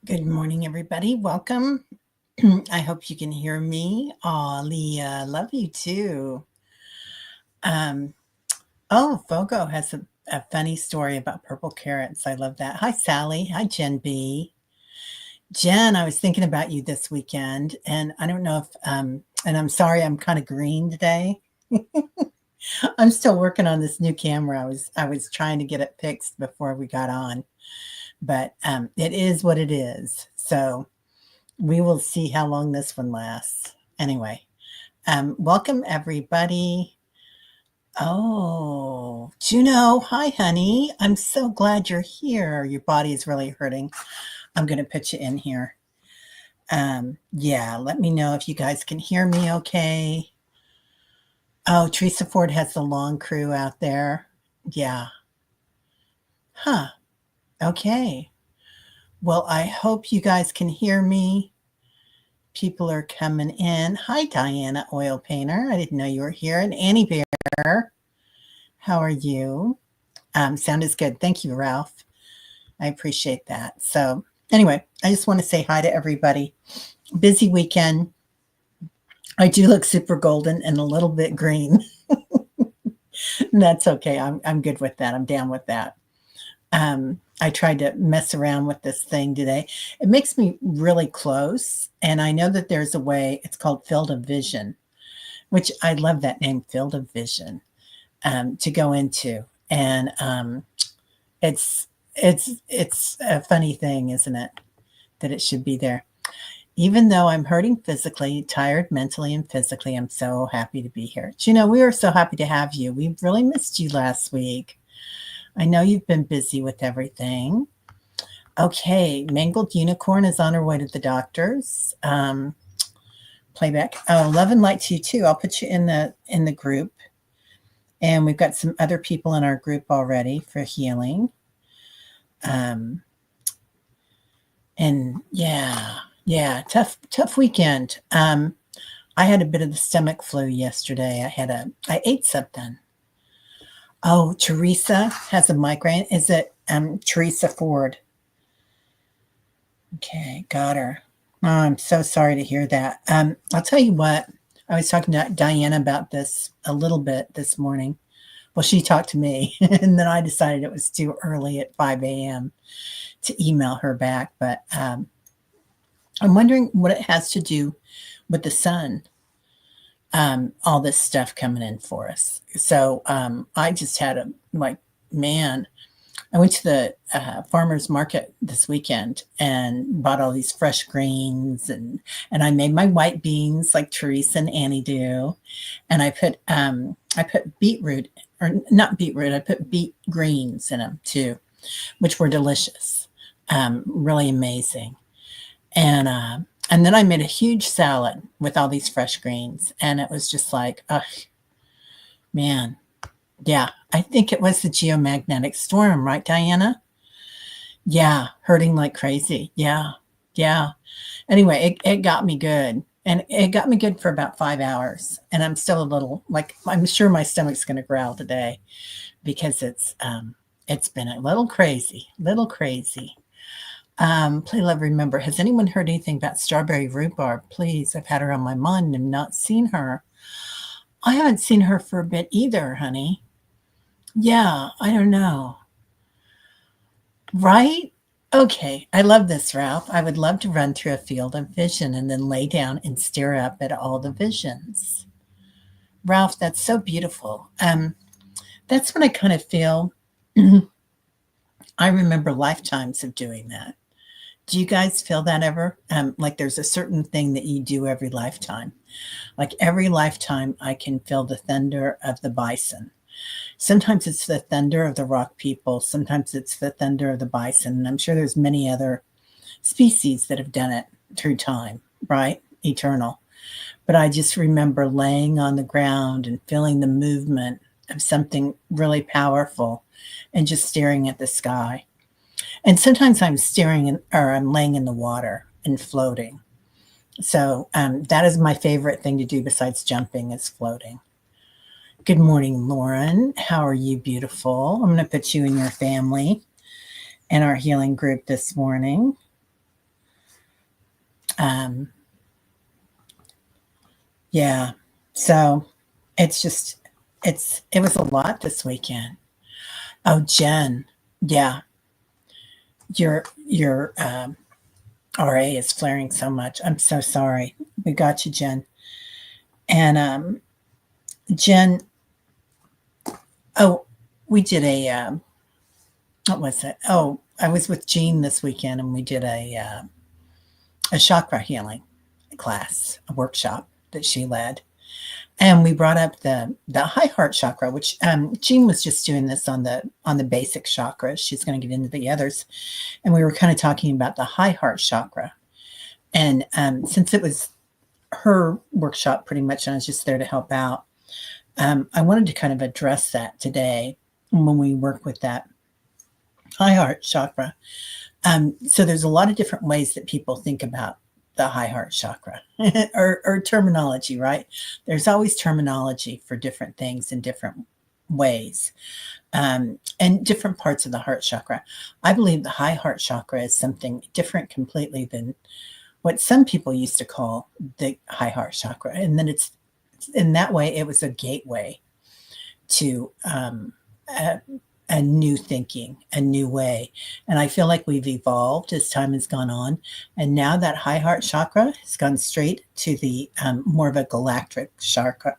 Good morning, everybody. Welcome. I hope you can hear me. Aw, Leah, love you too. Um, Fogo has a funny story about purple carrots. I love that. Hi, Sally. Hi, Jen B. Jen, I was thinking about you this weekend, and I don't know if, and I'm sorry, I'm kind of green today. I'm still working on this new camera. I was trying to get it fixed before we got on, but it is what it is. So we will see how long this one lasts. Anyway, welcome everybody. Oh, Juno, hi, honey. I'm so glad you're here. Your body is really hurting. I'm going to put you in here. Yeah, let me know if you guys can hear me okay. Oh, Teresa Ford has the long crew out there. Yeah. Huh. Okay. Well, I hope you guys can hear me. People are coming in. Hi, Diana Oil Painter. I didn't know you were here. And Annie Bear, how are you? Sound is good. Thank you, Ralph. I appreciate that. So, anyway, I just want to say hi to everybody. Busy weekend. I do look super golden and a little bit green. That's okay. I'm good with that. I'm down with that. I tried to mess around with this thing today. It makes me really close. And I know that there's a way, it's called field of vision, which I love that name, field of vision, to go into. And it's a funny thing, isn't it? That it should be there. Even though I'm hurting physically, tired mentally and physically, I'm so happy to be here. Juno, we were so happy to have you. We really missed you last week. I know you've been busy with everything. Okay, Mangled Unicorn is on her way to the doctor's. Playback. Oh, love and light to you too. I'll put you in the group. And we've got some other people in our group already for healing. And yeah, tough weekend. I had a bit of the stomach flu yesterday. I ate something. Oh, Teresa has a migraine. Is it Teresa Ford? Okay, got her. Oh, I'm so sorry to hear that. I'll tell you what, I was talking to Diana about this a little bit this morning. Well, she talked to me, and then I decided it was too early at 5 a.m. to email her back. But I'm wondering what it has to do with the sun, all this stuff coming in for us. So I just had man, I went to the farmer's market this weekend and bought all these fresh greens, and I made my white beans like Teresa and Annie do, and I put beetroot, or not beetroot, I put beet greens in them too, which were delicious, really amazing, and then I made a huge salad with all these fresh greens, and it was just like, oh man, yeah, I think it was the geomagnetic storm, right, Diana? Yeah, hurting like crazy. Yeah, yeah. Anyway, it got me good. And it got me good for about 5 hours. And I'm still a little like, I'm sure my stomach's going to growl today because it's been a little crazy, little crazy. Play Love Remember. Has anyone heard anything about Strawberry Rhubarb? Please, I've had her on my mind and not seen her. I haven't seen her for a bit either, honey. Yeah, I don't know. Right? Okay, I love this, Ralph. I would love to run through a field of vision and then lay down and stare up at all the visions. Ralph, that's so beautiful. That's what I kind of feel. I remember lifetimes of doing that. Do you guys feel that ever? Like there's a certain thing that you do every lifetime. Like every lifetime, I can feel the thunder of the bison. Sometimes it's the thunder of the rock people. Sometimes it's the thunder of the bison. And I'm sure there's many other species that have done it through time, right? Eternal. But I just remember laying on the ground and feeling the movement of something really powerful and just staring at the sky. And sometimes I'm I'm laying in the water and floating. So that is my favorite thing to do besides jumping is floating. Good morning, Lauren. How are you, beautiful? I'm going to put you in your family and our healing group this morning. Um, yeah. So it's just, it was a lot this weekend. Oh, Jen. Yeah. Your RA is flaring so much. I'm so sorry. We got you, Jen. And Jen, oh, we did what was it? Oh, I was with Jean this weekend and we did a chakra healing class, a workshop that she led. And we brought up the high heart chakra, which Jean was just doing this on the basic chakras. She's going to get into the others. And we were kind of talking about the high heart chakra. And since it was her workshop pretty much, and I was just there to help out, I wanted to kind of address that today when we work with that high heart chakra. So there's a lot of different ways that people think about the high heart chakra or terminology, right? There's always terminology for different things in different ways, and different parts of the heart chakra. I believe the high heart chakra is something different completely than what some people used to call the high heart chakra. And then it's in that way, it was a gateway to a new thinking, a new way. And I feel like we've evolved as time has gone on. And now that high heart chakra has gone straight to the more of a galactic chakra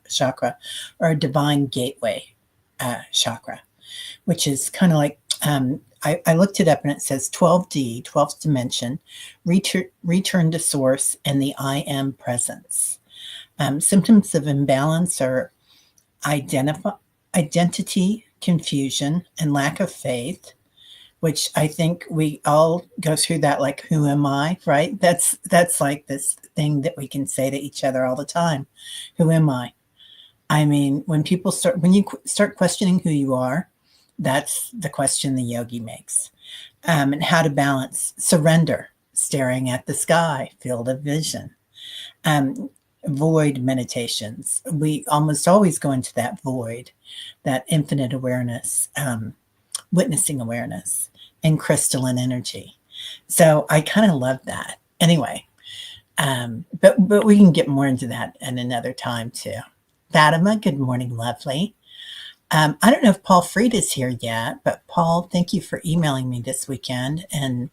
or a divine gateway chakra, which is kind of like, I looked it up and it says 12D, 12th dimension, return to source, and the I am presence. Symptoms of imbalance are identity confusion and lack of faith, which I think we all go through that, like, who am I, right? That's like this thing that we can say to each other all the time. Who am I? I mean, when you start questioning who you are, that's the question the yogi makes. And how to balance surrender, staring at the sky, field of vision. Void meditations. We almost always go into that void, that infinite awareness, witnessing awareness, and crystalline energy. So I kind of love that. Anyway, but we can get more into that in another time too. Fatima, good morning, lovely. I don't know if Paul Fried is here yet, but Paul, thank you for emailing me this weekend. And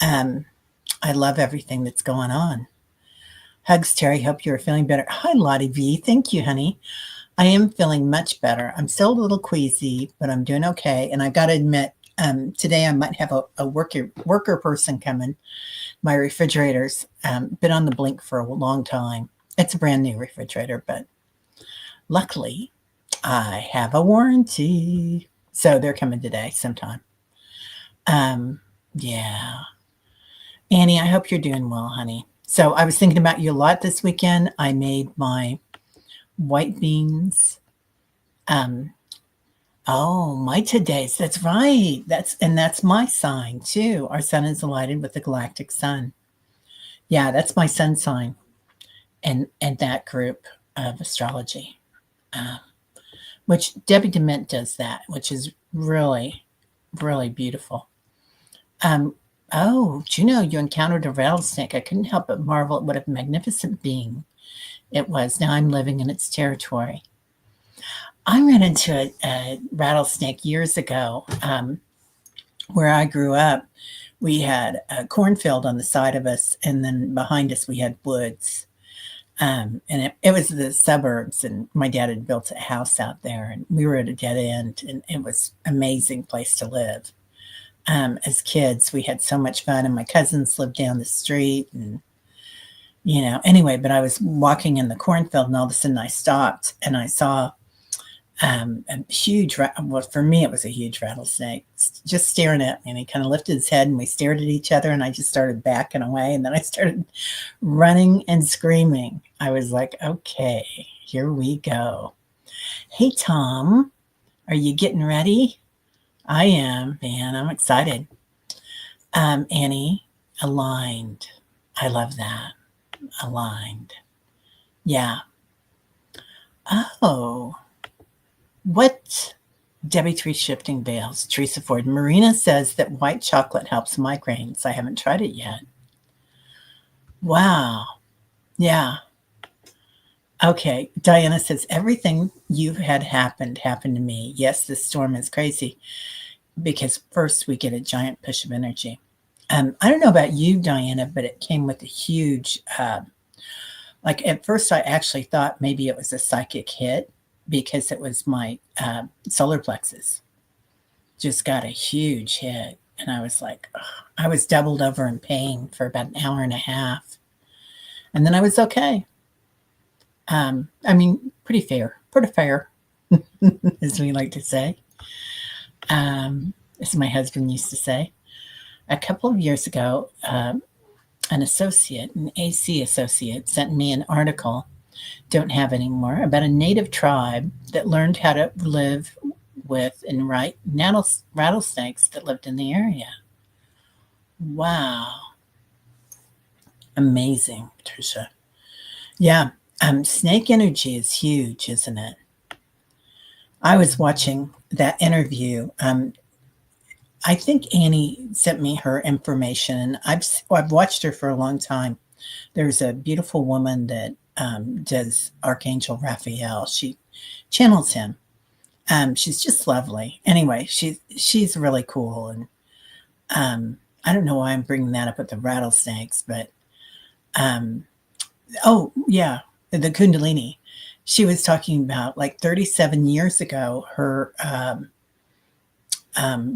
I love everything that's going on. Hugs, Teri. Hope you're feeling better. Hi, Lottie V. Thank you, honey. I am feeling much better. I'm still a little queasy, but I'm doing okay. And I've got to admit, today I might have a worker person coming. My refrigerator's been on the blink for a long time. It's a brand new refrigerator, but luckily I have a warranty. So they're coming today sometime. Yeah. Annie, I hope you're doing well, honey. So I was thinking about you a lot this weekend. I made my white beans. Oh, my today's. That's right. That's my sign too. Our sun is aligned with the galactic sun. Yeah, that's my sun sign, and that group of astrology, which Debbie DeMint does that, which is really, really beautiful. Oh, Juno, you encountered a rattlesnake. I couldn't help but marvel at what a magnificent being it was. Now I'm living in its territory. I ran into a rattlesnake years ago. Where I grew up, we had a cornfield on the side of us, and then behind us we had woods. And it was the suburbs, and my dad had built a house out there, and we were at a dead end, and it was an amazing place to live. As kids, we had so much fun, and my cousins lived down the street, and anyway, but I was walking in the cornfield, and all of a sudden I stopped and I saw a huge, well, for me, it was a huge rattlesnake just staring at me. And he kind of lifted his head, and we stared at each other, and I just started backing away. And then I started running and screaming. I was like, okay, here we go. Hey, Tom, are you getting ready? I am, man. I'm excited. Annie, aligned. I love that. Aligned. Yeah. Oh, what? Debbie Three Shifting Veils. Teresa Ford. Marina says that white chocolate helps migraines. I haven't tried it yet. Wow. Yeah. Okay. Diana says, everything you've had happened to me. Yes, this storm is crazy because first we get a giant push of energy. I don't know about you, Diana, but it came with a huge, like at first I actually thought maybe it was a psychic hit because it was my solar plexus just got a huge hit. And I was like, ugh, I was doubled over in pain for about an hour and a half. And then I was okay. I mean, pretty fair, as we like to say. As my husband used to say. A couple of years ago, an associate, an AC associate, sent me an article, don't have anymore, about a native tribe that learned how to live with and write rattlesnakes that lived in the area. Wow. Amazing, Patricia. Yeah. Snake energy is huge, isn't it? I was watching that interview. I think Annie sent me her information. I've watched her for a long time. There's a beautiful woman that does Archangel Raphael. She channels him. She's just lovely. Anyway, she's really cool, and I don't know why I'm bringing that up with the rattlesnakes, but um, oh yeah, the Kundalini. She was talking about like 37 years ago. Her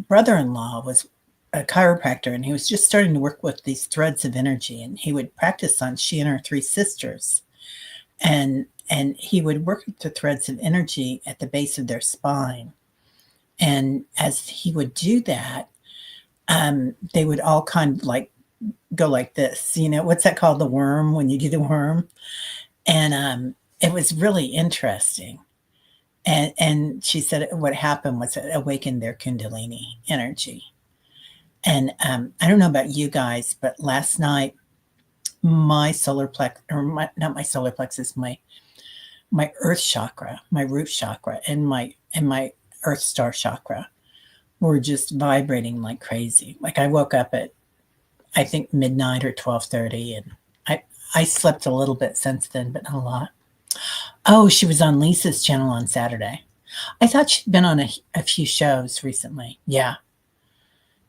brother-in-law was a chiropractor, and he was just starting to work with these threads of energy, and he would practice on she and her three sisters, and he would work with the threads of energy at the base of their spine. And as he would do that, they would all kind of like go like this. You know, what's that called? The worm, when you do the worm. And it was really interesting. And she said what happened was it awakened their Kundalini energy. And I don't know about you guys, but last night my solar plex, or not my solar plexus, my earth chakra, my root chakra, and my earth star chakra were just vibrating like crazy. Like I woke up at I think midnight or 12:30, and I slept a little bit since then, but not a lot. Oh, she was on Lisa's channel on Saturday. I thought she'd been on a few shows recently. Yeah,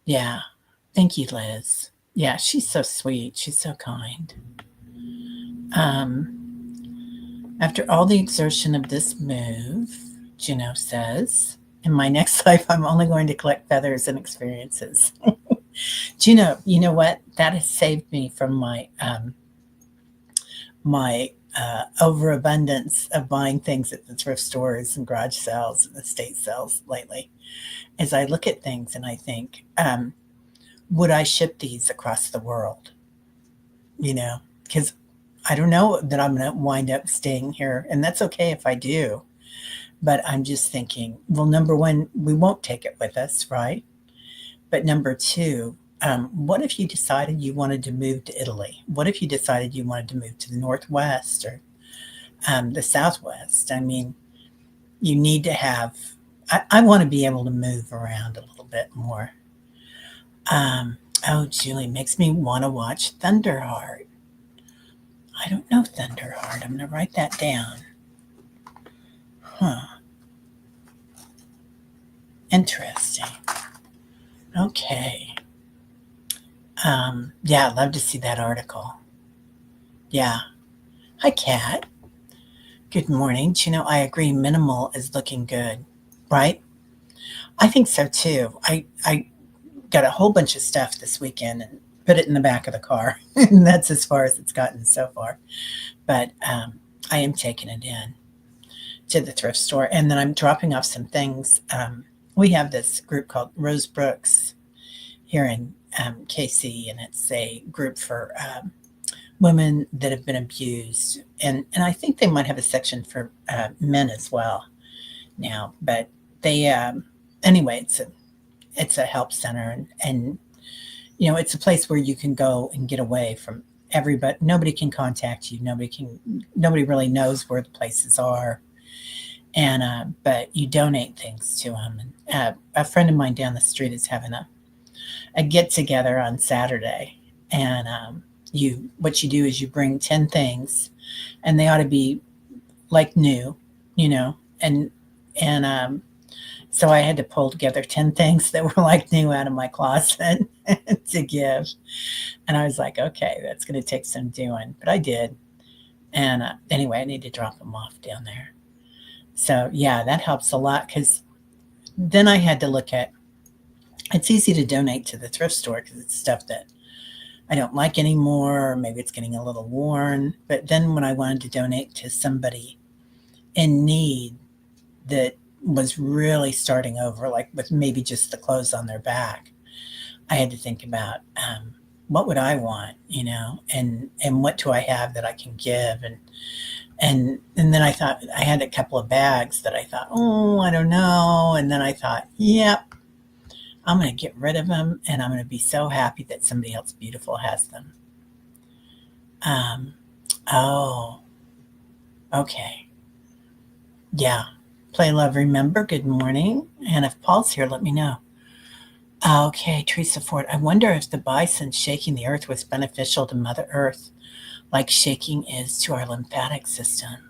yeah. Thank you, Liz. Yeah, she's so sweet. She's so kind. After all the exertion of this move, Juno says, in my next life, I'm only going to collect feathers and experiences. Juno, you know what? That has saved me from my overabundance of buying things at the thrift stores and garage sales and estate sales lately. As I look at things and I think, would I ship these across the world? You know, because I don't know that I'm going to wind up staying here, and that's okay if I do. But I'm just thinking, well, number one, we won't take it with us, right? But number two, what if you decided you wanted to move to Italy? What if you decided you wanted to move to the Northwest or the Southwest? I mean, you need to have, I want to be able to move around a little bit more. Oh, Julie makes me want to watch Thunderheart. I don't know Thunderheart. I'm going to write that down. Huh. Interesting. Okay. Yeah, I'd love to see that article. Yeah. Hi, Kat. Good morning. You know, I agree. Minimal is looking good, right? I think so too. I got a whole bunch of stuff this weekend and put it in the back of the car. And that's as far as it's gotten so far. But I am taking it in to the thrift store. And then I'm dropping off some things. We have this group called Rose Brooks here in KC, and it's a group for women that have been abused. And I think they might have a section for men as well now. But they, anyway, it's a help center, and you know, it's a place where you can go and get away from everybody. Nobody can contact you. Nobody really knows where the places are. And but you donate things to them. And a friend of mine down the street is having a get together on Saturday, and what you do is you bring 10 things, and they ought to be like new, and so I had to pull together 10 things that were like new out of my closet to give. And I was like, okay, that's going to take some doing, but I did. And anyway, I need to drop them off down there. So yeah, that helps a lot, because then I had to look at, it's easy to donate to the thrift store because it's stuff that I don't like anymore, or maybe it's getting a little worn. But then when I wanted to donate to somebody in need that was really starting over, like with maybe just the clothes on their back, I had to think about what would I want, and what do I have that I can give, and then I thought, I had a couple of bags that I thought, oh, I don't know, and then I thought, yep, I'm going to get rid of them, and I'm going to be so happy that somebody else beautiful has them. Oh, okay. Yeah. Play, love, remember. Good morning. And if Paul's here, let me know. Okay, Teresa Ford. I wonder if the bison shaking the earth was beneficial to Mother Earth, like shaking is to our lymphatic system.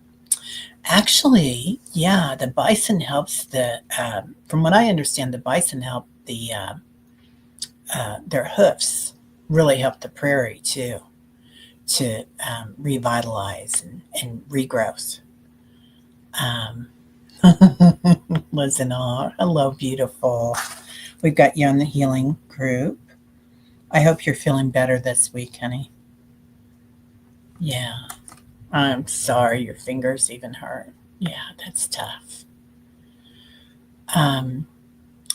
Actually, yeah, the bison helps from what I understand, the bison help their hoofs really help the prairie too, to revitalize and regrowth. Listen, hello, beautiful. We've got you on the healing group. I hope you're feeling better this week, honey. Yeah. I'm sorry your fingers even hurt. Yeah, that's tough.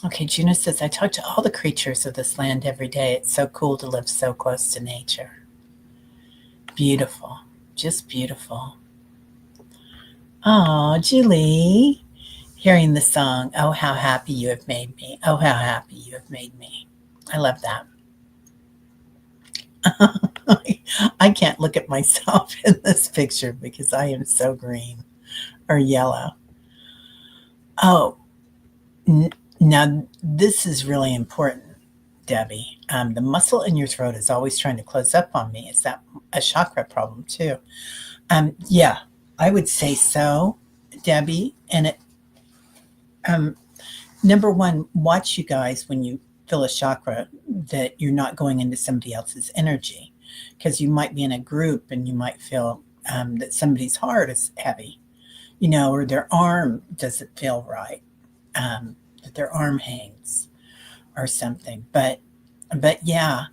Okay, Juna says, I talk to all the creatures of this land every day. It's so cool to live so close to nature. Beautiful. Just beautiful. Oh, Julie. Hearing the song, Oh, How Happy You Have Made Me. Oh, how happy you have made me. I love that. I can't look at myself in this picture because I am so green or yellow. Oh, now this is really important, Debbie. The muscle in your throat is always trying to close up on me. Is that a chakra problem too? Yeah, I would say so, Debbie. And number one, watch, you guys, when you feel a chakra, that you're not going into somebody else's energy, because you might be in a group and you might feel that somebody's heart is heavy, or their arm doesn't feel right, that their arm hangs or something. But yeah,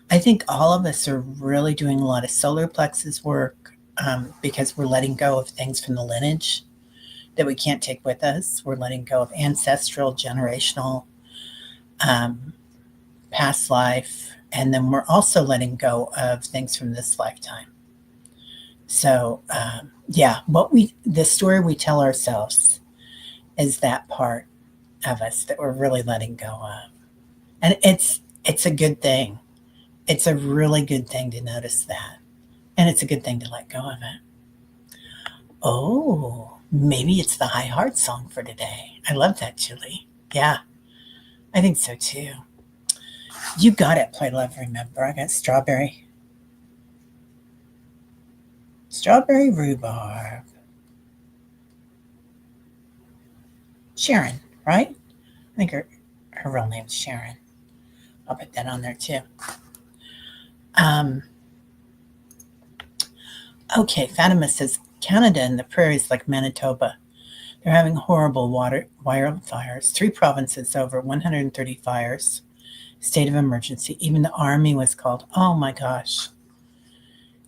I think all of us are really doing a lot of solar plexus work, because we're letting go of things from the lineage that we can't take with us. We're letting go of ancestral, generational, past life, and then we're also letting go of things from this lifetime. So, yeah, the story we tell ourselves is that part of us that we're really letting go of, and it's a good thing. It's a really good thing to notice that, and it's a good thing to let go of it. Oh, maybe it's the high heart song for today. I love that, Julie. Yeah, I think so too. You got it, Play, Love, Remember. I got strawberry rhubarb. Sharon, right? I think her real name's Sharon. I'll put that on there too. Okay, Fatima says, Canada and the prairies like Manitoba. They're having horrible wildfires. 3 provinces, over 130 fires. State of emergency. Even the army was called. Oh my gosh.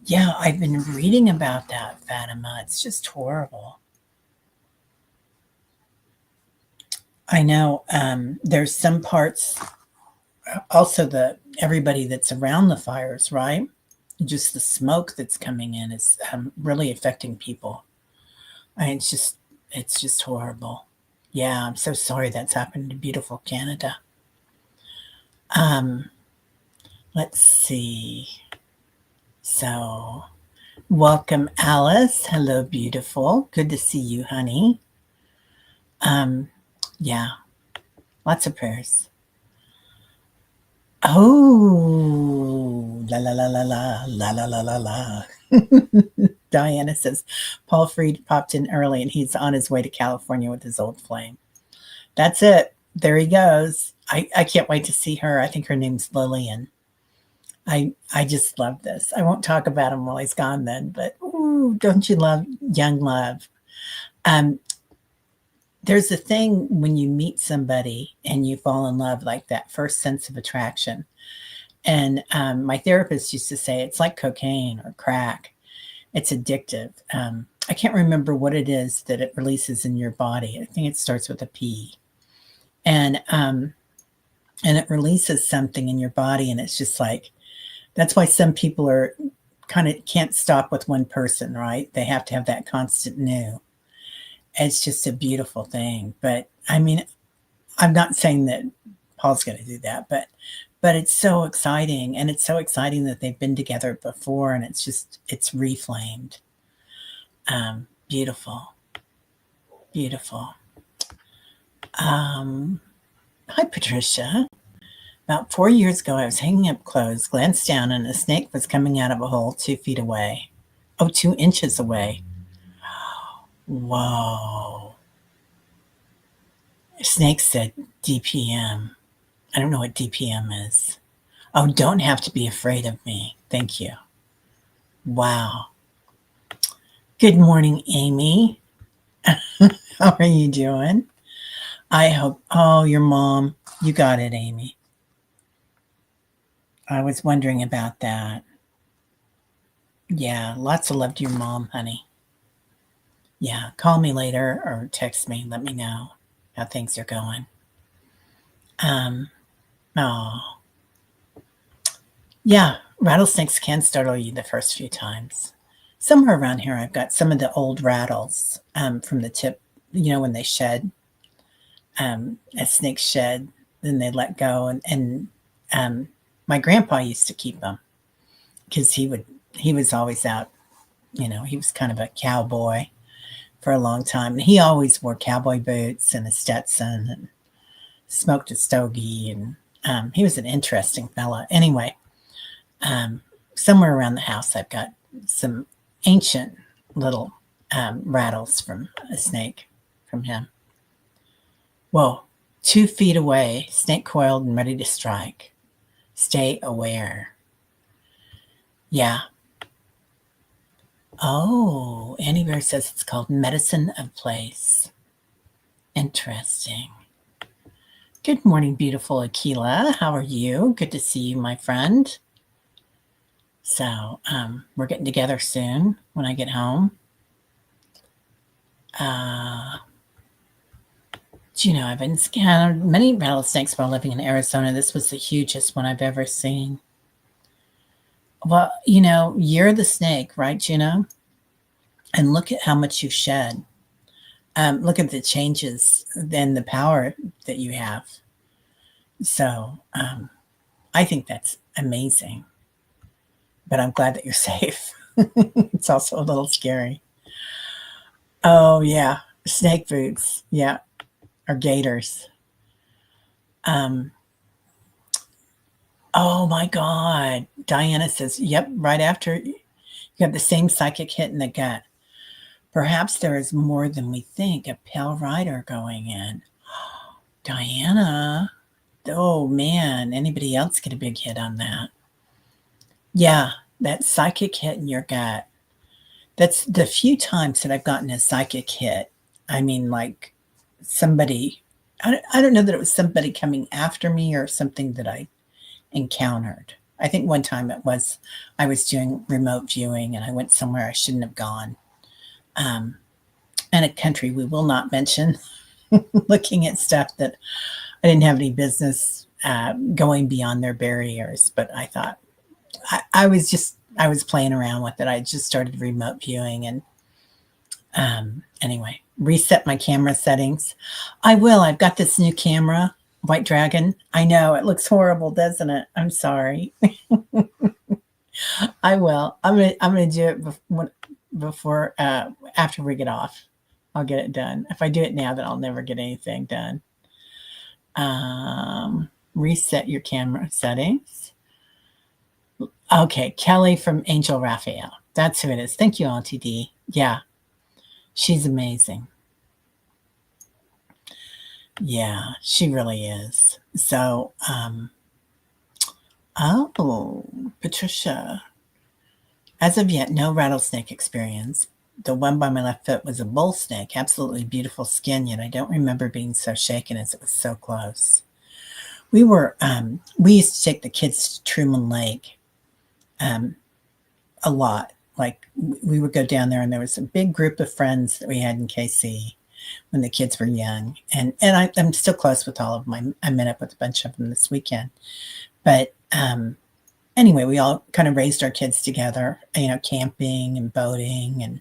Yeah, I've been reading about that, Fatima. It's just horrible. I know. There's some parts, also everybody that's around the fires, right? Just the smoke that's coming in is really affecting people. It's just horrible. Yeah, I'm so sorry that's happened to beautiful Canada. Let's see. So, welcome, Alice. Hello, beautiful. Good to see you, honey. Yeah, lots of prayers. Oh, la la la la la la la la la la. Diana says Paul Freed popped in early and he's on his way to California with his old flame. That's it. There he goes. I can't wait to see her. I think her name's Lillian. I just love this. I won't talk about him while he's gone then, but ooh, don't you love young love? There's a thing when you meet somebody and you fall in love, like that first sense of attraction. And my therapist used to say it's like cocaine or crack. It's addictive. I can't remember what it is that it releases in your body. I think it starts with a P. And it releases something in your body, and it's just like, that's why some people are kind of can't stop with one person, right? They have to have that constant new. It's just a beautiful thing. But I mean, I'm not saying that Paul's going to do that, but it's so exciting. And it's so exciting that they've been together before, and it's reflamed. Beautiful. Beautiful. Hi, Patricia. About 4 years ago, I was hanging up clothes, glanced down, and a snake was coming out of a hole 2 feet away. Oh, 2 inches away. Whoa. Snake said DPM. I don't know what DPM is. Oh, don't have to be afraid of me. Thank you. Wow. Good morning, Amy. How are you doing? I hope, oh, your mom. You got it, Amy. I was wondering about that. Yeah, lots of love to your mom, honey. Yeah, call me later or text me. Let me know how things are going. Oh. Yeah, rattlesnakes can startle you the first few times. Somewhere around here, I've got some of the old rattles from the tip, when they shed, as snakes shed, then they let go. And my grandpa used to keep them because he was always out, he was kind of a cowboy for a long time. And he always wore cowboy boots and a Stetson and smoked a stogie. And he was an interesting fella. Anyway, somewhere around the house, I've got some ancient little rattles from a snake from him. Whoa, 2 feet away, snake coiled and ready to strike. Stay aware. Yeah. Oh, Annie Bear says it's called Medicine of Place. Interesting. Good morning, beautiful Aquila. How are you? Good to see you, my friend. So we're getting together soon when I get home. I've encountered many rattlesnakes while living in Arizona. This was the hugest one I've ever seen. Well, you're the snake, right, Juno? And look at how much you shed. Look at the changes and the power that you have. So I think that's amazing. But I'm glad that you're safe. It's also a little scary. Oh, yeah. Snake boots. Yeah. Or gaiters. Oh, my God. Diana says, yep, right after you have the same psychic hit in the gut. Perhaps there is more than we think. A pale rider going in. Diana. Oh, man. Anybody else get a big hit on that? Yeah, that psychic hit in your gut. That's the few times that I've gotten a psychic hit. I mean, like somebody, I don't know that it was somebody coming after me or something that I encountered. I think one time I was doing remote viewing and I went somewhere I shouldn't have gone. And a country we will not mention, looking at stuff that I didn't have any business going beyond their barriers. But I thought I was playing around with it. I just started remote viewing and anyway, reset my camera settings. I will. I've got this new camera, White Dragon. I know it looks horrible, doesn't it? I'm sorry. I will. I'm gonna do it before after we get off. I'll get it done. If I do it now, then I'll never get anything done. Reset your camera settings. Okay, Kelly from Angel Raphael. That's who it is. Thank you, Auntie D. Yeah, she's amazing. Yeah, she really is. So, oh, Patricia. As of yet, no rattlesnake experience. The one by my left foot was a bull snake, absolutely beautiful skin, yet I don't remember being so shaken as it was so close. We used to take the kids to Truman Lake a lot. Like we would go down there, and there was a big group of friends that we had in KC when the kids were young, and I'm still close with all of them. I met up with a bunch of them this weekend, but anyway, we all kind of raised our kids together, camping and boating, and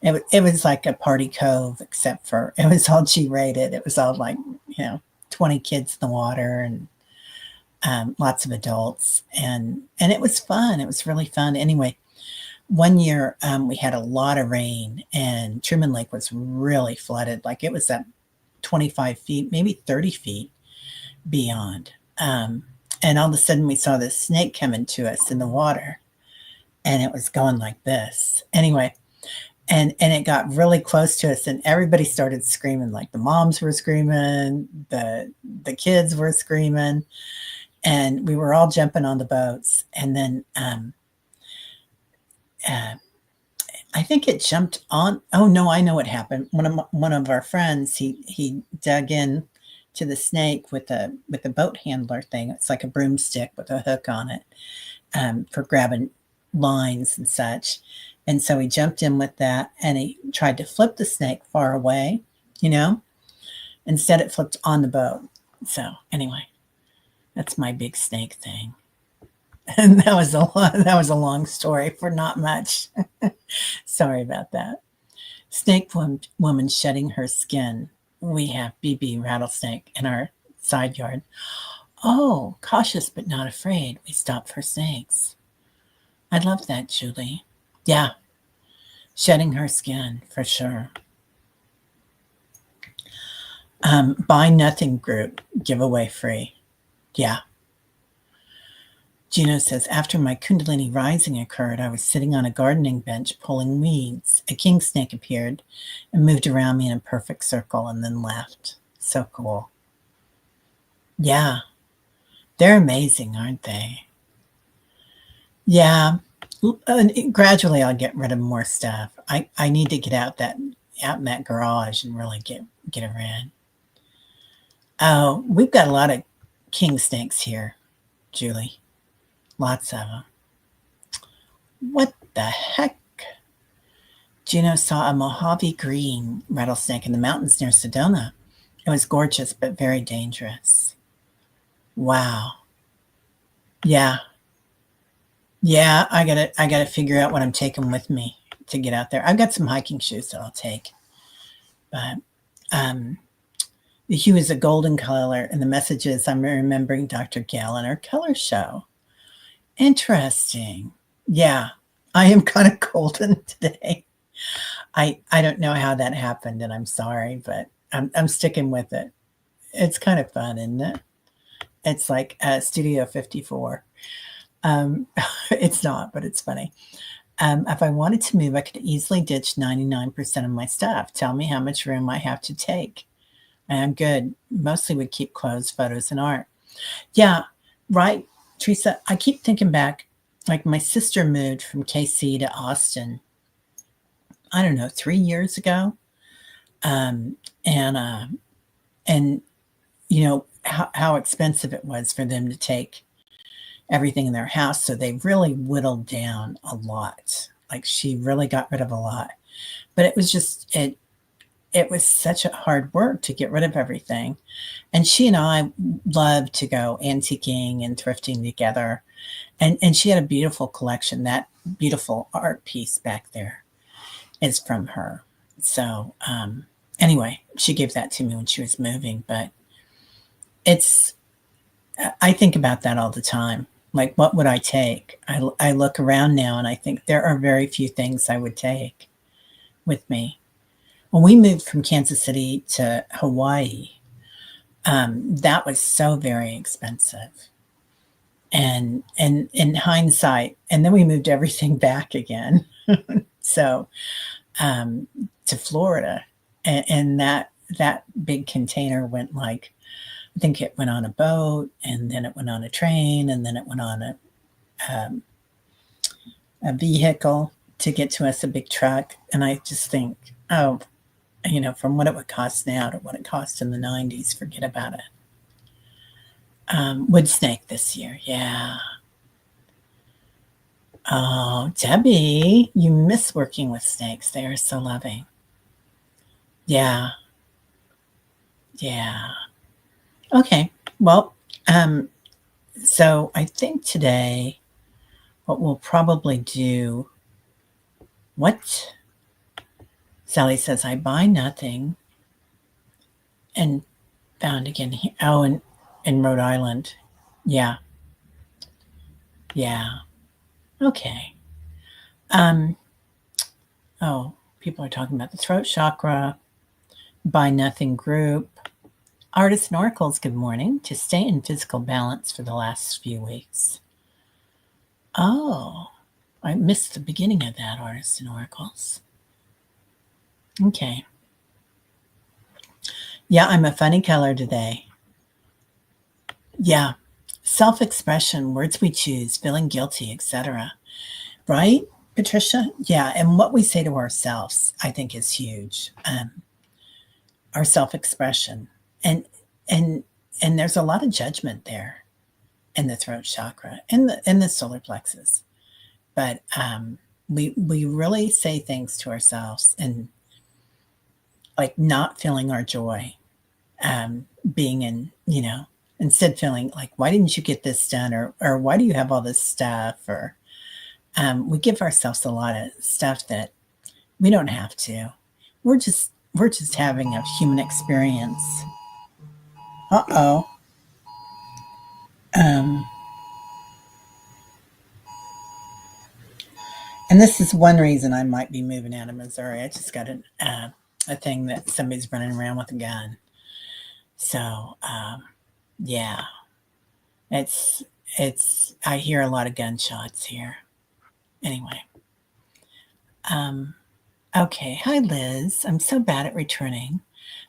it was like a party cove, except for it was all G-rated. It was all like 20 kids in the water, and lots of adults, and it was fun. It was really fun. Anyway, one year we had a lot of rain, and Truman Lake was really flooded. Like it was at 25 feet, maybe 30 feet beyond. And all of a sudden we saw this snake coming to us in the water, and it was going like this. Anyway, and it got really close to us, and everybody started screaming. Like the moms were screaming, the kids were screaming, and we were all jumping on the boats. And then I think it jumped on. Oh no, I know what happened. One of our friends, he dug in to the snake with a boat handler thing. It's like a broomstick with a hook on it for grabbing lines and such. And so he jumped in with that, and he tried to flip the snake far away, Instead, it flipped on the boat. So anyway, that's my big snake thing. And that was a long story for not much. Sorry about that. Snake woman shedding her skin. We have BB rattlesnake in our side yard. Oh, cautious but not afraid. We stop for snakes. I love that, Julie. Yeah, shedding her skin for sure. Buy nothing group, giveaway free. Yeah. Gino says, after my Kundalini rising occurred, I was sitting on a gardening bench pulling weeds. A king snake appeared and moved around me in a perfect circle and then left. So cool. Yeah. They're amazing, aren't they? Yeah. Gradually I'll get rid of more stuff. I need to get out in that garage and really get it rid. Oh, we've got a lot of king snakes here, Julie. Lots of them. What the heck? Gino saw a Mojave green rattlesnake in the mountains near Sedona. It was gorgeous, but very dangerous. Wow. Yeah. Yeah, I gotta figure out what I'm taking with me to get out there. I've got some hiking shoes that I'll take. But the hue is a golden color, and the message is I'm remembering Dr. Gail and her color show. Interesting. Yeah, I am kind of golden today. I don't know how that happened, and I'm sorry, but I'm sticking with it. It's kind of fun, isn't it? It's like Studio 54. It's not, but it's funny. If I wanted to move, I could easily ditch 99% of my stuff. Tell me how much room I have to take. I'm good. Mostly would keep clothes, photos, and art. Yeah, right, Teresa. I keep thinking back, like my sister moved from KC to Austin, I don't know, 3 years ago. And how expensive it was for them to take everything in their house. So they really whittled down a lot. Like she really got rid of a lot. But it was just, it was such a hard work to get rid of everything. And she and I loved to go antiquing and thrifting together. And she had a beautiful collection. That beautiful art piece back there is from her. So anyway, she gave that to me when she was moving. But I think about that all the time. Like, what would I take? I look around now and I think there are very few things I would take with me. When we moved from Kansas City to Hawaii, that was so very expensive. and in hindsight, and then we moved everything back again. So to Florida, and that big container went like, I think it went on a boat, and then it went on a train, and then it went on a vehicle to get to us, a big truck. And I just think, oh, from what it would cost now to what it cost in the 90s, forget about it. Wood snake this year, yeah. Oh, Debbie, you miss working with snakes. They are so loving. Yeah. Yeah. Okay. Well, so I think today what we'll probably do, what? Sally says, I buy nothing and found again. Oh, in Rhode Island. Yeah. Yeah. Okay. Oh, people are talking about the throat chakra, buy nothing group. Artists and Oracles, good morning. To stay in physical balance for the last few weeks. Oh, I missed the beginning of that, Artists and Oracles. Okay. Yeah, I'm a funny color today. Yeah. Self-expression, words we choose, feeling guilty, etc. Right, Patricia? Yeah, and what we say to ourselves, I think, is huge. Our self-expression. And there's a lot of judgment there in the throat chakra, in the solar plexus. But we really say things to ourselves, and like not feeling our joy, being in, instead feeling like, why didn't you get this done? Or why do you have all this stuff? Or we give ourselves a lot of stuff that we don't have to. We're just having a human experience. Uh-oh. And this is one reason I might be moving out of Missouri. I just got a thing that somebody's running around with a gun. So, yeah, it's, I hear a lot of gunshots here. Anyway. Okay. Hi, Liz. I'm so bad at returning.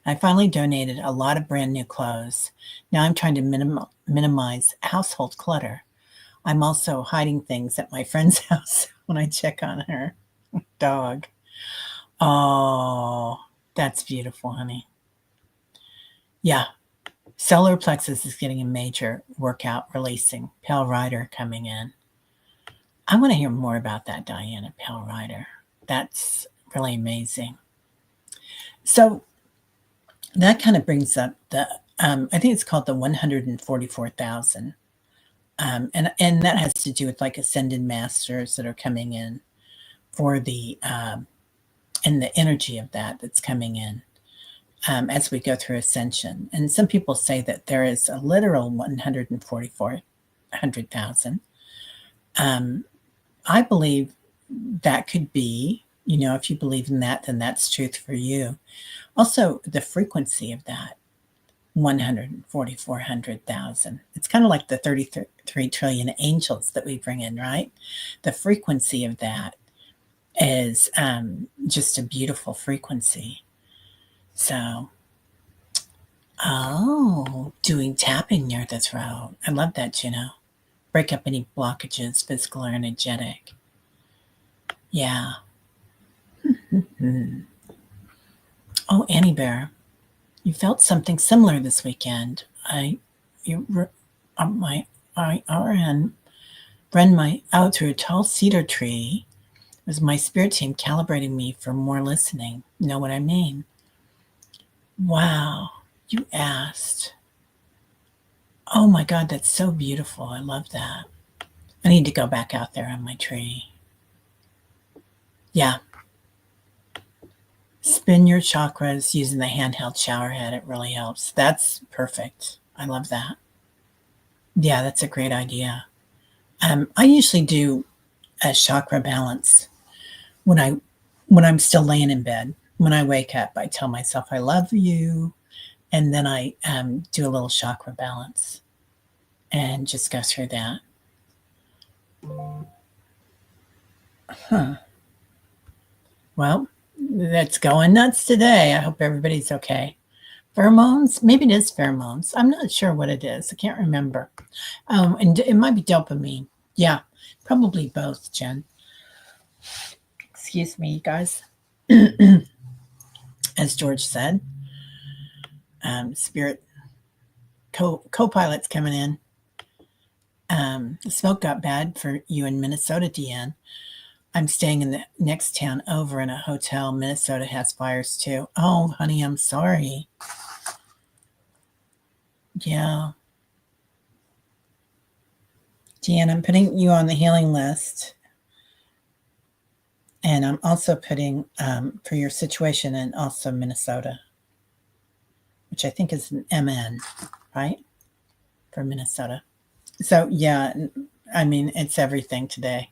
I finally donated a lot of brand new clothes. Now I'm trying to minimize household clutter. I'm also hiding things at my friend's house when I check on her dog. Oh, that's beautiful, honey. Yeah. Solar plexus is getting a major workout, releasing. Pale Rider coming in. I want to hear more about that, Diana. Pale Rider. That's really amazing. So that kind of brings up the, I think it's called the 144,000. And that has to do with like ascended masters that are coming in for the, and the energy of that's coming in as we go through ascension. And some people say that there is a literal 144,000. I believe that could be, if you believe in that, then that's truth for you. Also, the frequency of that 144,000. It's kind of like the 33 trillion angels that we bring in, right? The frequency of that is just a beautiful frequency. So, doing tapping near the throat. I love that, Juno. Break up any blockages, physical or energetic. Yeah. Oh, Annie Bear, you felt something similar this weekend. I RN ran out through a tall cedar tree. It was my spirit team calibrating me for more listening. Know what I mean? Wow, you asked. Oh my God, that's so beautiful. I love that. I need to go back out there on my tree. Yeah. Spin your chakras using the handheld shower head. It really helps. That's perfect. I love that. Yeah, that's a great idea. I usually do a chakra balance when I'm still laying in bed. When I wake up, I tell myself I love you, and then I do a little chakra balance and just go through that. Huh. Well, that's going nuts today. I hope everybody's okay. Pheromones? Maybe it is pheromones. I'm not sure what it is. I can't remember. And it might be dopamine. Yeah, probably both, Jen. Excuse me, you guys. As George said, spirit co-pilot's coming in. The smoke got bad for you in Minnesota, Deanne. I'm staying in the next town over in a hotel. Minnesota has fires too. Oh, honey, I'm sorry. Yeah. Deanne, I'm putting you on the healing list. And I'm also putting for your situation and also Minnesota, which I think is an MN, right? For Minnesota. So, yeah, I mean, it's everything today.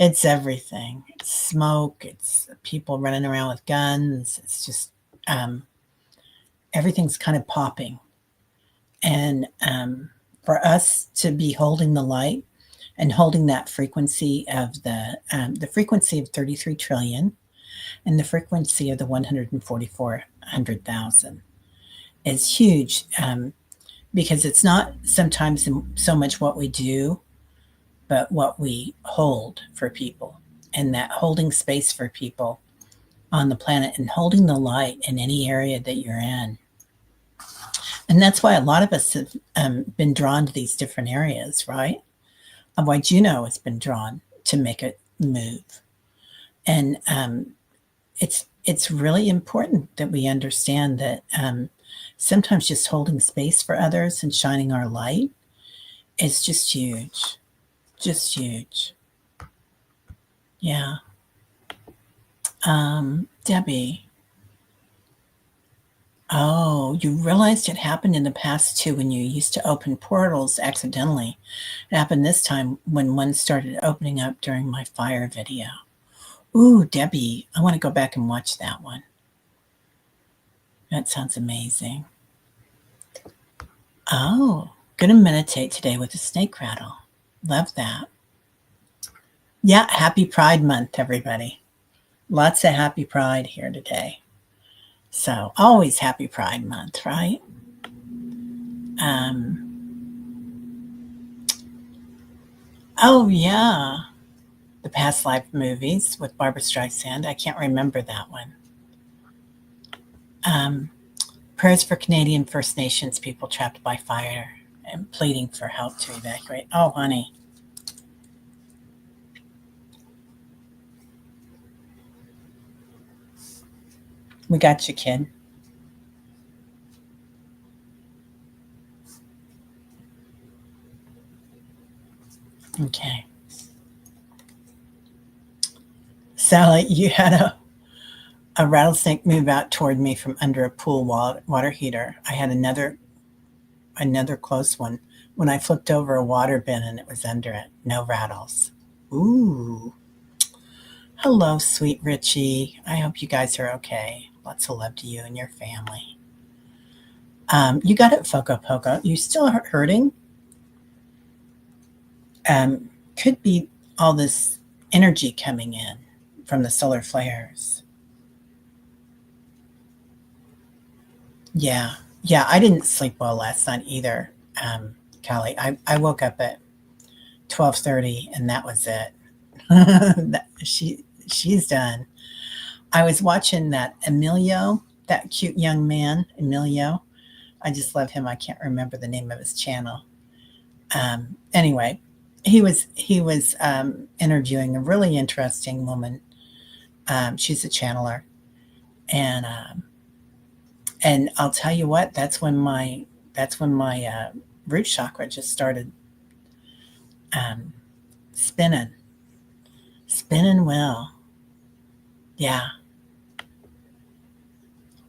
It's everything. It's smoke. It's people running around with guns. It's just everything's kind of popping. And for us to be holding the light and holding that frequency of the frequency of 33 trillion and the frequency of the 144,000 is huge because it's not sometimes so much what we do, but what we hold for people, and that holding space for people on the planet and holding the light in any area that you're in. And that's why a lot of us have been drawn to these different areas, right? Of why Juno has been drawn to make it move. And it's really important that we understand that sometimes just holding space for others and shining our light is just huge. Just huge. Yeah. Debbie. Oh, you realized it happened in the past too when you used to open portals accidentally. It happened this time when one started opening up during my fire video. Ooh, Debbie, I want to go back and watch that one. That sounds amazing. Oh, gonna meditate today with a snake rattle. Love that. Yeah, happy Pride Month, everybody. Lots of happy Pride here today. So, always happy Pride Month, right? Oh, yeah. The Past Life movies with Barbara Streisand. I can't remember that one. Prayers for Canadian First Nations people trapped by fire and pleading for help to evacuate. Oh, honey. We got you, kid. Okay. Sally, you had a rattlesnake move out toward me from under a pool water heater. I had another close one when I flipped over a water bin and it was under it. No rattles. Ooh. Hello, sweet Richie. I hope you guys are okay. Lots of love to you and your family. You got it, Foco Poco. You still hurting? Could be all this energy coming in from the solar flares. Yeah. Yeah, I didn't sleep well last night either, Callie. I woke up at 12:30 and that was it. She's done. I was watching that Emilio, that cute young man, Emilio. I just love him. I can't remember the name of his channel. Anyway, he was interviewing a really interesting woman. She's a channeler, and I'll tell you what. That's when my root chakra just started spinning well. Yeah.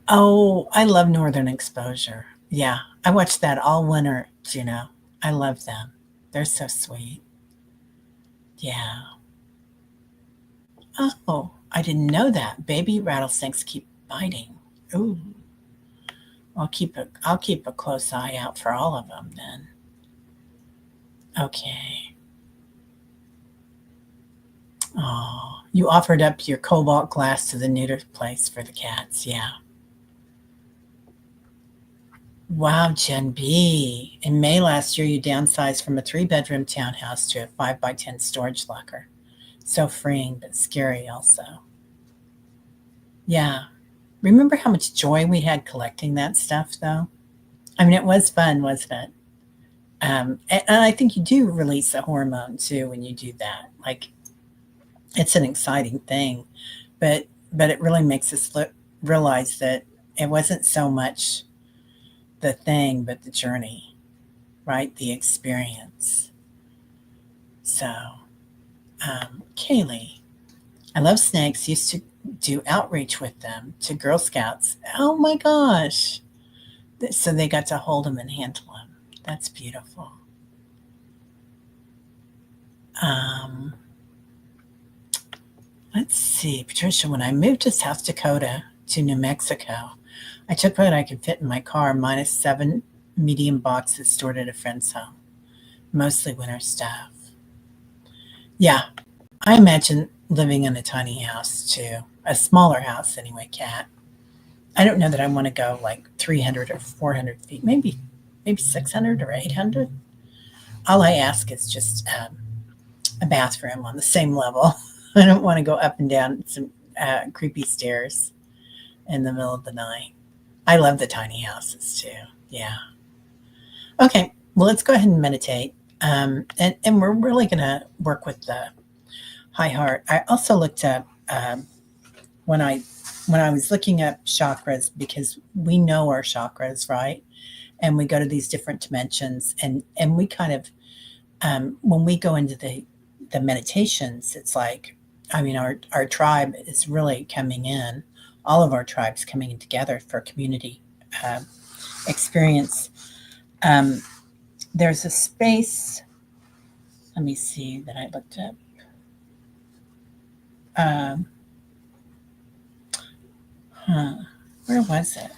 Oh, I love Northern Exposure. Yeah, I watched that all winter. Juno. I love them. They're so sweet. Yeah. Oh, I didn't know that. Baby rattlesnakes keep biting. Ooh. I'll keep a close eye out for all of them then. Okay. Oh, you offered up your cobalt glass to the neuter place for the cats. Yeah. Wow, Gen B. In May last year, you downsized from a 3-bedroom townhouse to a 5x10 storage locker. So freeing, but scary also. Yeah. Remember how much joy we had collecting that stuff, though? I mean, it was fun, wasn't it? And I think you do release a hormone too when you do that. Like, it's an exciting thing, but it really makes us realize that it wasn't so much the thing, but the journey, right? The experience. So, Kaylee, I love snakes. Used to do outreach with them to Girl Scouts. Oh my gosh. So they got to hold them and handle them. That's beautiful. Um, let's see, Patricia, when I moved to South Dakota to New Mexico, I took what I could fit in my car, minus 7 medium boxes stored at a friend's home, mostly winter stuff. Yeah, I imagine living in a tiny house too, a smaller house anyway, Kat. I don't know that I want to go like 300 or 400 feet, maybe 600 or 800. All I ask is just a bathroom on the same level. I don't want to go up and down some creepy stairs in the middle of the night. I love the tiny houses too. Yeah. Okay. Well, let's go ahead and meditate. And we're really going to work with the high heart. I also looked up when I was looking up chakras, because we know our chakras, right? And we go to these different dimensions, and we kind of when we go into the meditations, it's like, I mean, our tribe is really coming in, all of our tribes coming in together for community experience. Um, there's a space, let me see, that I looked up. Um, where was it?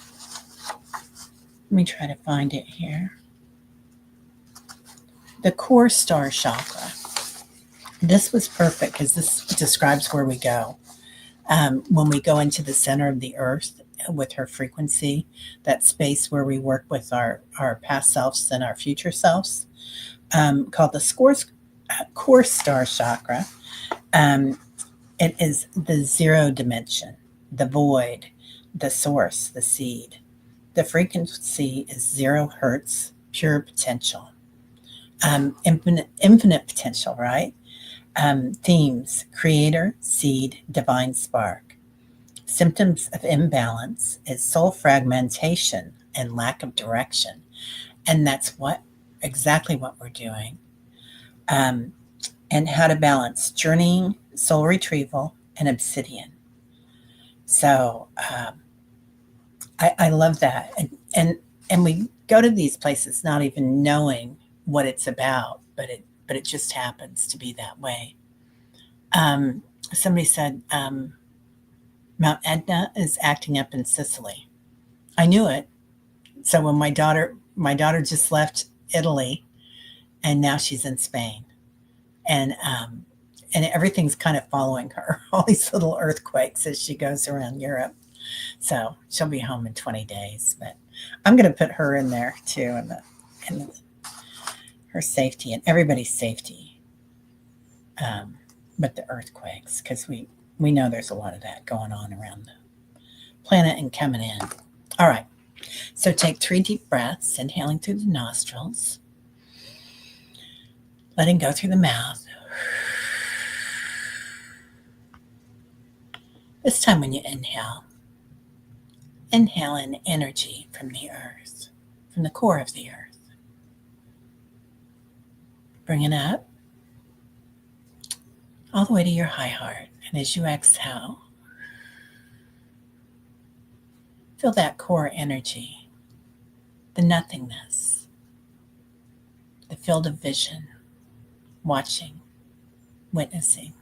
Let me try to find it here. The Core Star Chakra. This was perfect because this describes where we go. When we go into the center of the earth with her frequency, that space where we work with our past selves and our future selves, called the Core Star Chakra. It is the zero dimension, the void, the source, the seed. The frequency is 0 hertz, pure potential, infinite potential, right? Themes: creator, seed, divine spark. Symptoms of imbalance is soul fragmentation and lack of direction. And that's exactly what we're doing. And how to balance: journeying, soul retrieval, and obsidian. So I love that. And we go to these places not even knowing what it's about, but it just happens to be that way. Somebody said Mount Etna is acting up in Sicily. I knew it. So when my daughter just left Italy, and now she's in Spain, and everything's kind of following her. All these little earthquakes as she goes around Europe. So she'll be home in 20 days, but I'm going to put her in there too, and her safety and everybody's safety. But the earthquakes, because we know there's a lot of that going on around the planet and coming in. All right. So take 3 deep breaths, inhaling through the nostrils, letting go through the mouth. This time when you inhale in energy from the earth, from the core of the earth. Bring it up all the way to your high heart. And as you exhale, feel that core energy, the nothingness, the field of vision, watching, witnessing.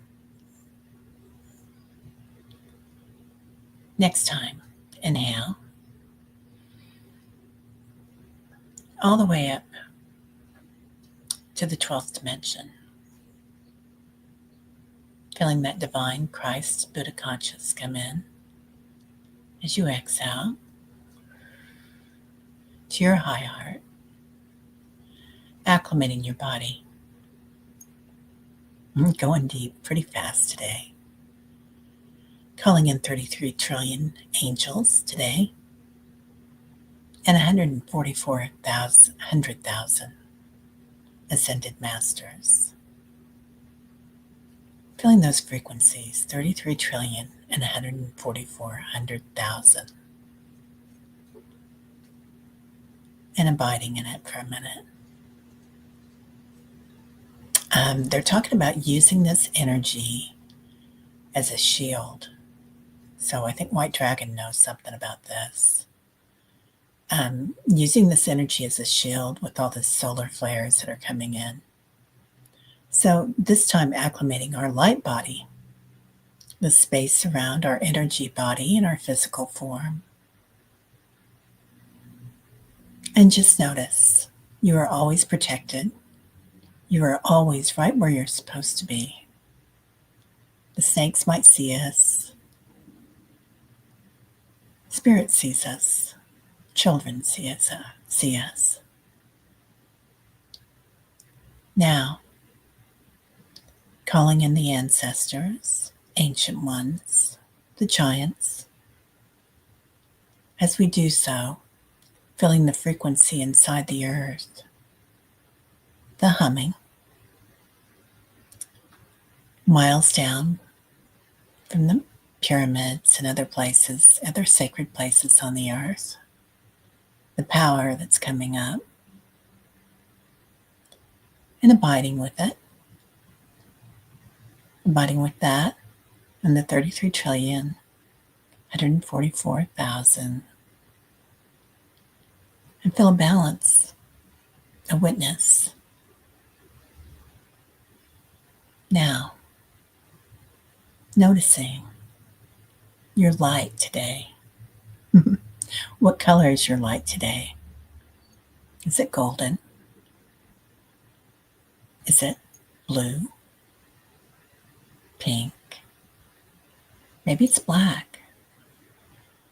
Next time, inhale all the way up to the 12th dimension. Feeling that divine Christ Buddha conscious come in as you exhale to your high heart, acclimating your body. Going deep pretty fast today. Calling in 33 trillion angels today and 144,000 ascended masters. Feeling those frequencies, 33 trillion and 144,000, and abiding in it for a minute. They're talking about using this energy as a shield. So I think White Dragon knows something about this. Using this energy as a shield with all the solar flares that are coming in. So this time acclimating our light body, the space around our energy body and our physical form. And just notice, you are always protected. You are always right where you're supposed to be. The snakes might see us. Spirit sees us. Children see us. Now, calling in the ancestors, ancient ones, the giants. As we do so, feeling the frequency inside the earth, the humming, miles down from the pyramids and other places, other sacred places on the earth, the power that's coming up, and abiding with it, abiding with that, and the 33 trillion, 144,000, and feel a balance, a witness. Now, noticing your light today. What color is your light today? Is it golden? Is it blue? Pink? Maybe it's black.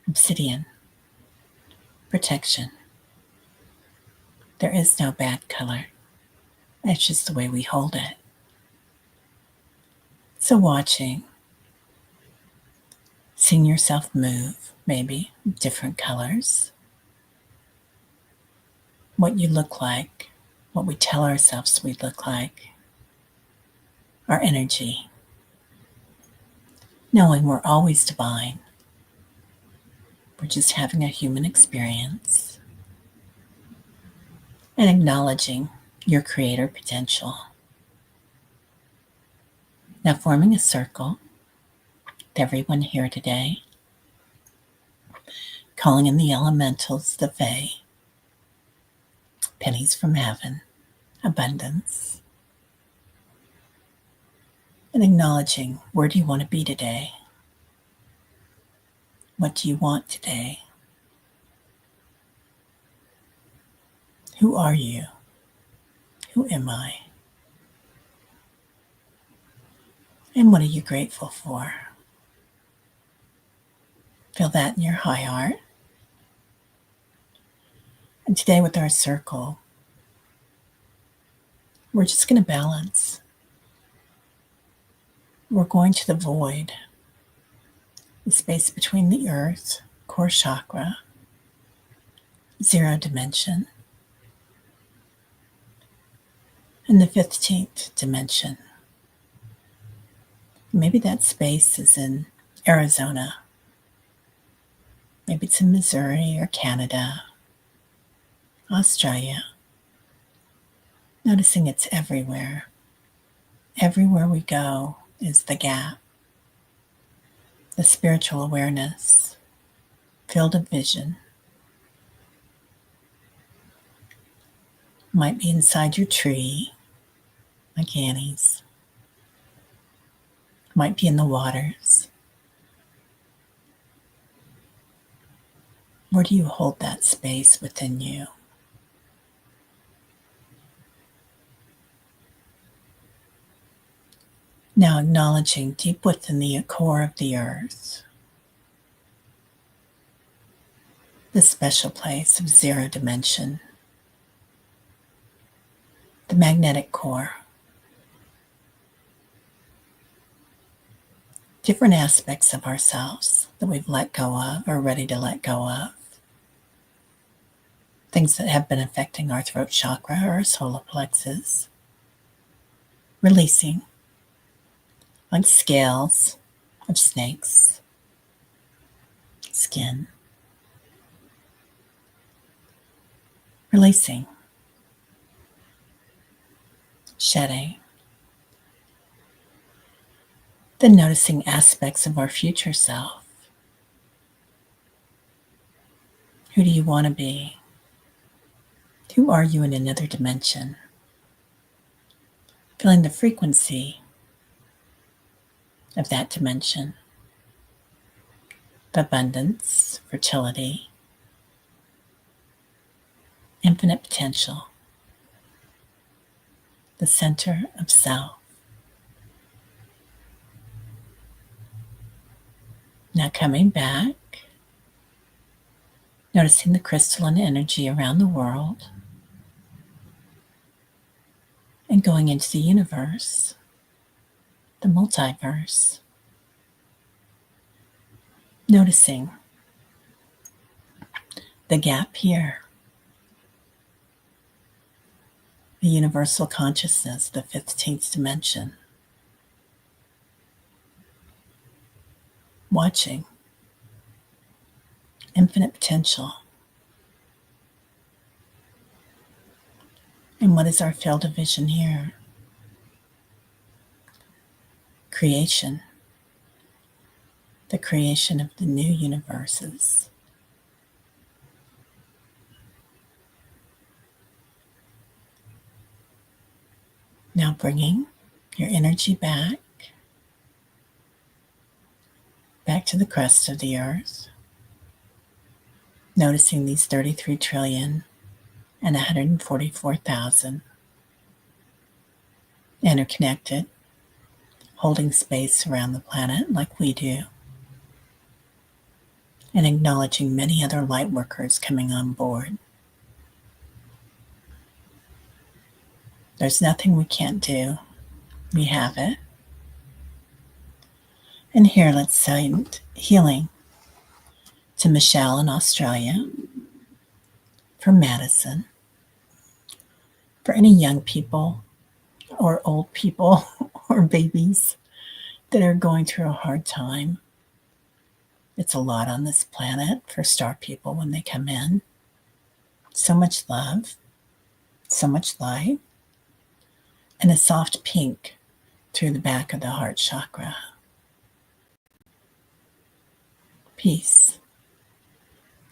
Obsidian. Protection. There is no bad color. It's just the way we hold it. So watching, seeing yourself move, maybe different colors, what you look like, what we tell ourselves we look like, our energy, knowing we're always divine. We're just having a human experience and acknowledging your creator potential. Now forming a circle with everyone here today, calling in the elementals, the Fae, pennies from heaven, abundance, and acknowledging where do you want to be today? What do you want today? Who are you? Who am I? And what are you grateful for? Feel that in your high heart. And today with our circle, we're just going to balance. We're going to the void, the space between the earth, core chakra, 0 dimension, and the 15th dimension. Maybe that space is in Arizona. Maybe it's in Missouri or Canada, Australia. Noticing it's everywhere. Everywhere we go is the gap, the spiritual awareness, field of vision. Might be inside your tree, like Annie's. Might be in the waters. Where do you hold that space within you? Now acknowledging deep within the core of the earth, this special place of zero dimension, the magnetic core, different aspects of ourselves that we've let go of or ready to let go of, things that have been affecting our throat chakra or our solar plexus, releasing, like scales of snakes, skin, releasing, shedding, then noticing aspects of our future self. Who do you want to be? Who are you in another dimension? Feeling the frequency of that dimension, of abundance, fertility, infinite potential, the center of self. Now coming back, noticing the crystalline energy around the world, and going into the universe, the multiverse, noticing the gap here, the universal consciousness, the 15th dimension, watching infinite potential. And what is our field of vision here? Creation, the creation of the new universes. Now bringing your energy back to the crust of the earth, noticing these 33 trillion and 144,000 interconnected, holding space around the planet like we do, and acknowledging many other light workers coming on board. There's nothing we can't do. We have it. And here, let's send healing to Michelle in Australia, for Madison, for any young people or old people or babies that are going through a hard time. It's a lot on this planet for star people when they come in. So much love, so much light, and a soft pink through the back of the heart chakra. Peace,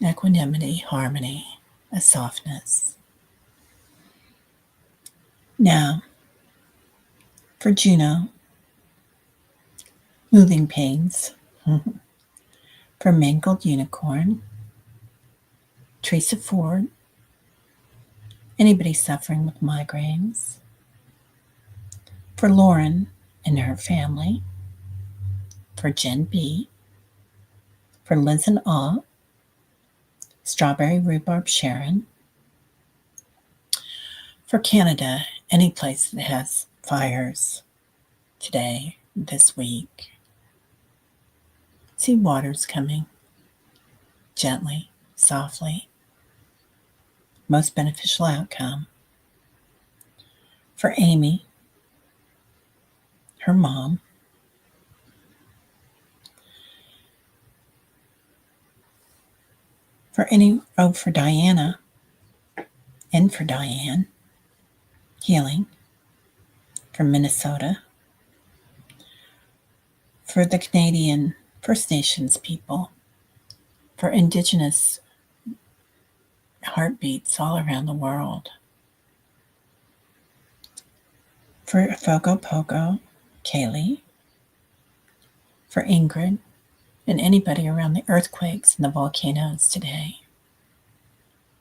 equanimity, harmony, a softness. Now, for Juno, moving pains. For Mangled Unicorn, Teresa Ford, anybody suffering with migraines. For Lauren and her family. For Jen B. For Liz and Awe, Strawberry Rhubarb Sharon. For Canada, any place that has fires today, this week. See waters coming gently, softly. Most beneficial outcome. For Amy, her mom. For Diana and for Diane, healing. For Minnesota. For the Canadian First Nations people. For Indigenous heartbeats all around the world. For Fogo Pogo, Kaylee. For Ingrid and anybody around the earthquakes and the volcanoes today.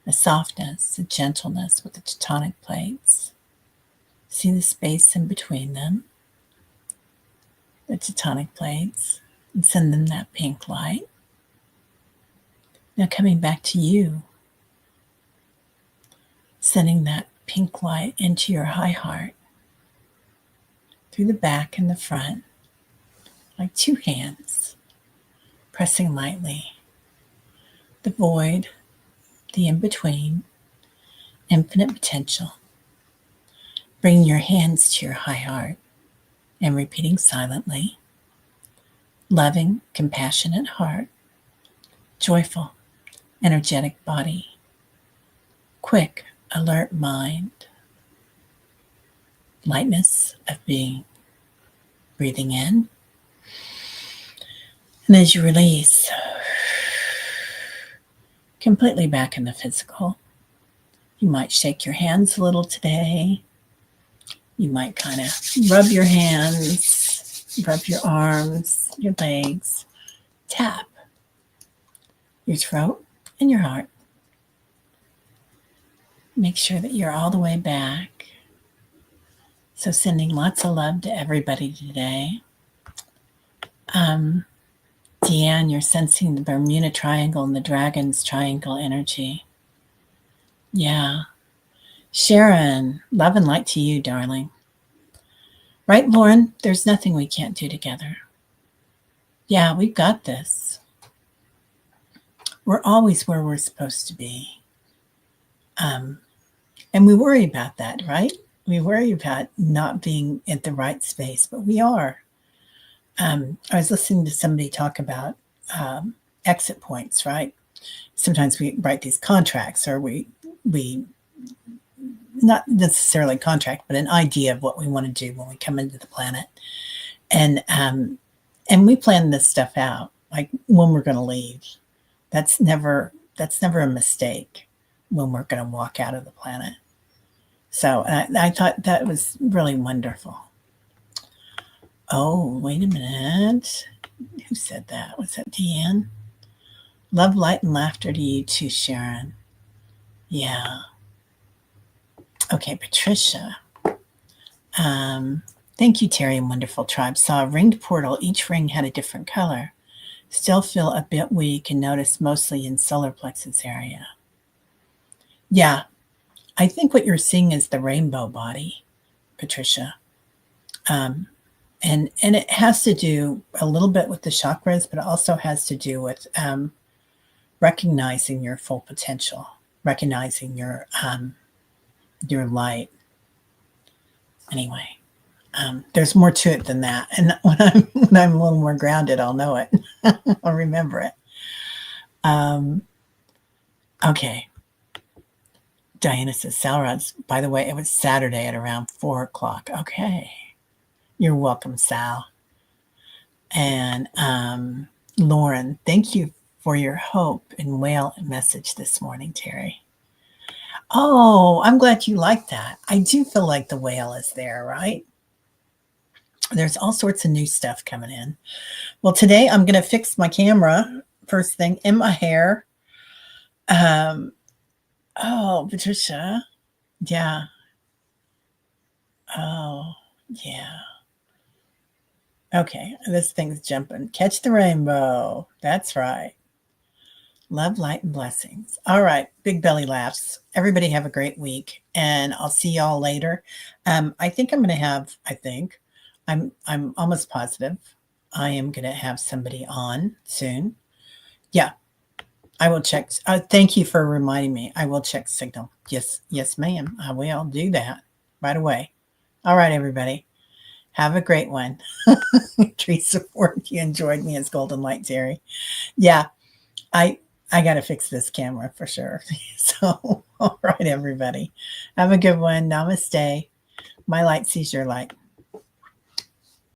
A softness, a gentleness with the tectonic plates. See the space in between them. the tectonic plates, and send them that pink light. Now coming back to you, sending that pink light into your high heart, through the back and the front, like two hands, pressing lightly. The void, the in-between, infinite potential. Bringing your hands to your high heart and repeating silently, loving, compassionate heart, joyful, energetic body, quick, alert mind, lightness of being. Breathing in, and as you release, completely back in the physical. You might shake your hands a little today. You might kind of rub your hands, rub your arms, your legs, tap your throat and your heart. Make sure that you're all the way back. So sending lots of love to everybody today. Deanne, you're sensing the Bermuda Triangle and the Dragon's Triangle energy. Yeah. Sharon, love and light to you, darling. Right, Lauren? There's nothing we can't do together. Yeah, we've got this. We're always where we're supposed to be. And we worry about that, right? We worry about not being at the right space, but we are. I was listening to somebody talk about exit points, right? Sometimes we write these contracts, or we not necessarily contract, but an idea of what we want to do when we come into the planet. And we plan this stuff out, like when we're going to leave. That's never a mistake when we're going to walk out of the planet. So I thought that was really wonderful. Oh, wait a minute. Who said that? Was that Deanne? Love, light, and laughter to you too, Sharon. Yeah. Okay, Patricia. Thank you, Teri and Wonderful Tribe. Saw a ringed portal. Each ring had a different color. Still feel a bit weak and notice mostly in solar plexus area. Yeah, I think what you're seeing is the rainbow body, Patricia. And it has to do a little bit with the chakras, but it also has to do with recognizing your full potential, recognizing your light. Anyway, there's more to it than that. And when I'm a little more grounded, I'll know it. I'll remember it. Okay. Diana says, Salrods, by the way, it was Saturday at around 4:00. Okay. You're welcome, Sal. And Lauren, thank you for your hope and whale message this morning, Teri. Oh, I'm glad you like that. I do feel like the whale is there, right? There's all sorts of new stuff coming in. Well, today I'm going to fix my camera first thing in my hair. Oh, Patricia. Yeah. Oh, yeah. Okay, this thing's jumping. Catch the rainbow. That's right. Love, light, and blessings. All right, big belly laughs. Everybody have a great week, and I'll see y'all later. I think I'm almost positive I am going to have somebody on soon. Yeah, I will check. Thank you for reminding me. I will check Signal. Yes, ma'am. I will do that right away. All right, everybody. Have a great one. Tree support. You enjoyed me as Golden Light Teri. Yeah, I got to fix this camera for sure. So, all right, everybody. Have a good one. Namaste. My light sees your light.